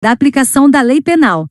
da aplicação da lei penal.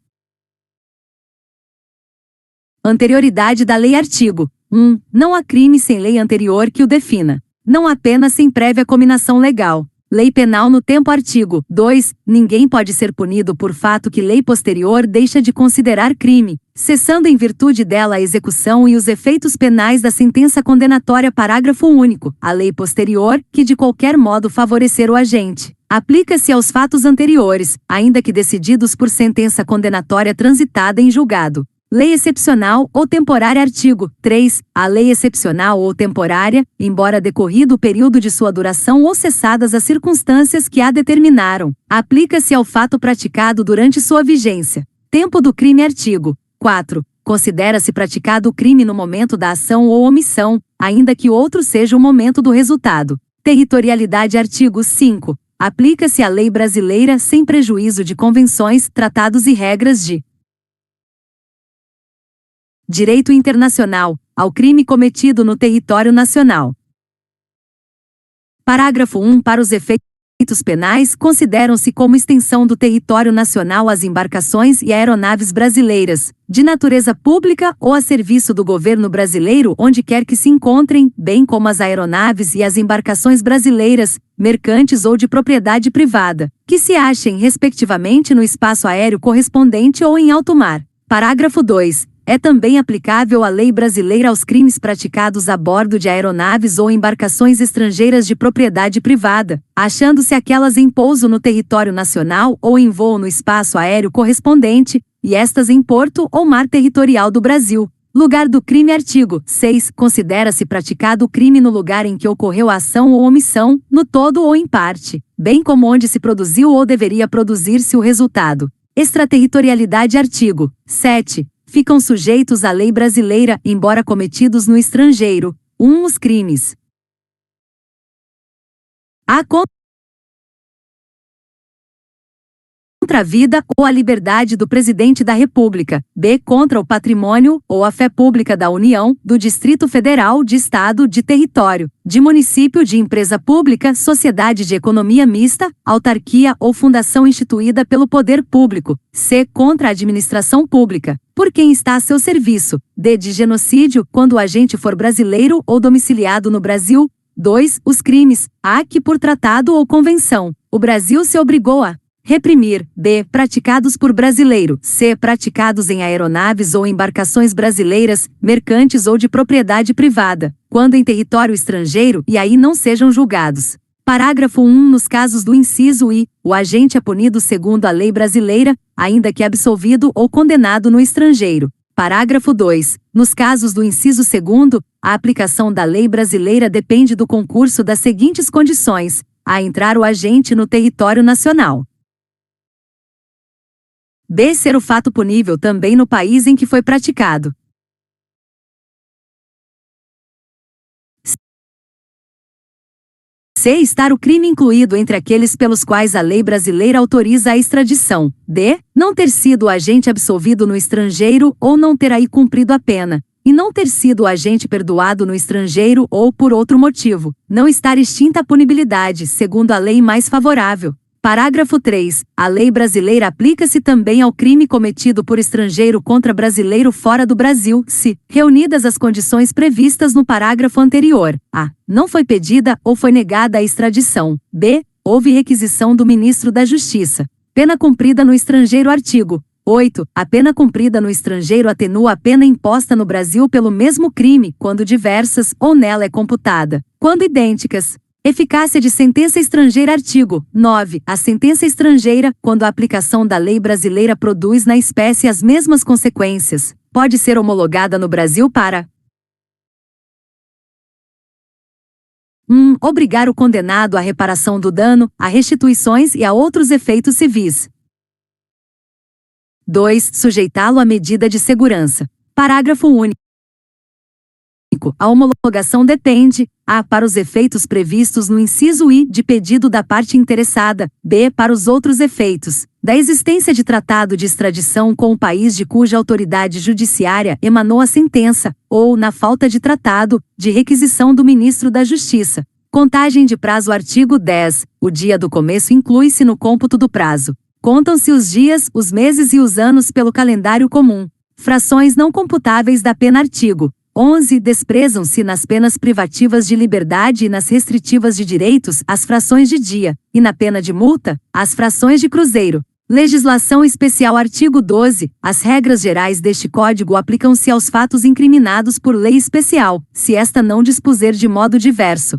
Anterioridade da lei. Artigo 1. Não há crime sem lei anterior que o defina. Não há pena sem prévia cominação legal. Lei penal no tempo. Artigo 2. Ninguém pode ser punido por fato que lei posterior deixa de considerar crime, cessando em virtude dela a execução e os efeitos penais da sentença condenatória. Parágrafo único. A lei posterior, que de qualquer modo favorecer o agente, aplica-se aos fatos anteriores, ainda que decididos por sentença condenatória transitada em julgado. Lei excepcional ou temporária. Artigo 3. A lei excepcional ou temporária, embora decorrido o período de sua duração ou cessadas as circunstâncias que a determinaram, aplica-se ao fato praticado durante sua vigência. Tempo do crime. Artigo 4. Considera-se praticado o crime no momento da ação ou omissão, ainda que outro seja o momento do resultado. Territorialidade. Artigo 5. Aplica-se a lei brasileira sem prejuízo de convenções, tratados e regras de direito internacional, ao crime cometido no território nacional. Parágrafo 1. Para os efeitos penais, consideram-se como extensão do território nacional as embarcações e aeronaves brasileiras, de natureza pública ou a serviço do governo brasileiro onde quer que se encontrem, bem como as aeronaves e as embarcações brasileiras, mercantes ou de propriedade privada, que se achem respectivamente no espaço aéreo correspondente ou em alto mar. Parágrafo 2. É também aplicável a lei brasileira aos crimes praticados a bordo de aeronaves ou embarcações estrangeiras de propriedade privada, achando-se aquelas em pouso no território nacional ou em voo no espaço aéreo correspondente, e estas em porto ou mar territorial do Brasil. Lugar do crime. Artigo 6. Considera-se praticado o crime no lugar em que ocorreu a ação ou omissão, no todo ou em parte, bem como onde se produziu ou deveria produzir-se o resultado. Extraterritorialidade. Artigo 7. Ficam sujeitos à lei brasileira, embora cometidos no estrangeiro. 1. Os crimes a contra a vida ou a liberdade do Presidente da República. B. Contra o patrimônio ou a fé pública da União, do Distrito Federal, de Estado, de território, de município, de empresa pública, sociedade de economia mista, autarquia ou fundação instituída pelo poder público. C. Contra a administração pública, por quem está a seu serviço. D. De genocídio, quando o agente for brasileiro ou domiciliado no Brasil. 2. Os crimes a que por tratado ou convenção o Brasil se obrigou a reprimir. B. Praticados por brasileiro. C. Praticados em aeronaves ou embarcações brasileiras, mercantes ou de propriedade privada, quando em território estrangeiro e aí não sejam julgados. Parágrafo 1. Nos casos do inciso I, o agente é punido segundo a lei brasileira, ainda que absolvido ou condenado no estrangeiro. Parágrafo 2. Nos casos do inciso 2º, a aplicação da lei brasileira depende do concurso das seguintes condições: a entrar o agente no território nacional. B. Ser o fato punível também no país em que foi praticado. C. Estar o crime incluído entre aqueles pelos quais a lei brasileira autoriza a extradição. D. Não ter sido o agente absolvido no estrangeiro ou não ter aí cumprido a pena, e não ter sido o agente perdoado no estrangeiro ou por outro motivo, não estar extinta a punibilidade, segundo a lei mais favorável. Parágrafo 3. A lei brasileira aplica-se também ao crime cometido por estrangeiro contra brasileiro fora do Brasil, se, reunidas as condições previstas no parágrafo anterior: a. Não foi pedida ou foi negada a extradição. B. Houve requisição do ministro da Justiça. Pena cumprida no estrangeiro. Artigo 8. A pena cumprida no estrangeiro atenua a pena imposta no Brasil pelo mesmo crime, quando diversas, ou nela é computada, quando idênticas. Eficácia de sentença estrangeira. Artigo 9. A sentença estrangeira, quando a aplicação da lei brasileira produz na espécie as mesmas consequências, pode ser homologada no Brasil para 1. Obrigar o condenado à reparação do dano, a restituições e a outros efeitos civis. 2. Sujeitá-lo à medida de segurança. Parágrafo único. A homologação depende: a. Para os efeitos previstos no inciso I, de pedido da parte interessada. B. Para os outros efeitos, da existência de tratado de extradição com o país de cuja autoridade judiciária emanou a sentença, ou, na falta de tratado, de requisição do ministro da Justiça. Contagem de prazo. Artigo 10. O dia do começo inclui-se no cômputo do prazo. Contam-se os dias, os meses e os anos pelo calendário comum. Frações não computáveis da pena. Artigo 11. Desprezam-se nas penas privativas de liberdade e nas restritivas de direitos as frações de dia, e na pena de multa, as frações de cruzeiro. Legislação especial. Artigo 12. As regras gerais deste Código aplicam-se aos fatos incriminados por lei especial, se esta não dispuser de modo diverso.